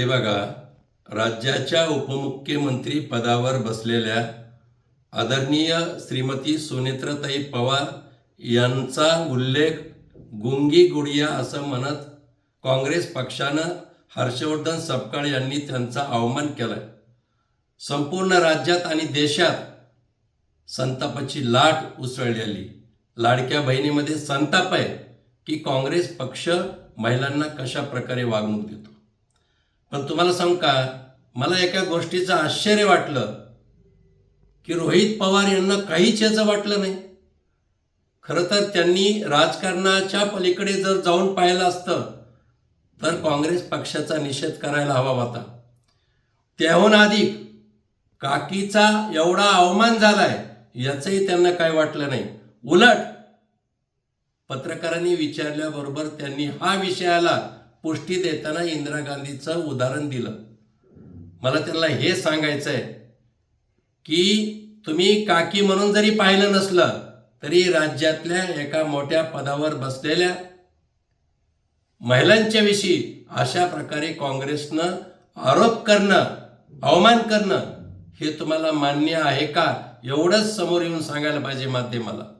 हे बघा, राज्याच्या उपमुख्यमंत्री पदावर बसलेल्या आदरणीय श्रीमती सुनेत्राताई पवार यांचा उल्लेख गुंगी गुडिया असं म्हणत काँग्रेस पक्षानं हर्षवर्धन सपकाळ यांनी त्यांचा अवमान केलाय. संपूर्ण राज्यात आणि देशात संतापाची लाट उसळलेली. लाडक्या बहिणीमध्ये संताप आहे की काँग्रेस पक्ष महिलांना कशा प्रकारे वागणूक देतो. पण तुम्हाला सांगू का, मला एका गोष्टीचं आश्चर्य वाटलं की रोहित पवार यांना काहीच याचं वाटलं नाही. खरं तर त्यांनी राजकारणाच्या पलीकडे जर जाऊन पाहिलं असतं तर काँग्रेस पक्षाचा निषेध करायला हवा होता. त्याहून अधिक काकीचा एवढा अवमान झालाय याचंही त्यांना काय वाटलं नाही. उलट पत्रकारांनी विचारल्याबरोबर त्यांनी हा विषयाला पुष्टी देताना इंदिरा गांधीचं उदाहरण दिलं. मला त्यांना हे सांगायचं आहे की तुम्ही काकी म्हणून जरी पाहिलं नसलं तरी राज्यातल्या एका मोठ्या पदावर बसलेल्या महिलांच्या विषयी अशा प्रकारे काँग्रेसनं आरोप करणं, अवमान करणं हे तुम्हाला मान्य आहे का, एवढंच समोर येऊन सांगायला पाहिजे माध्यमाला.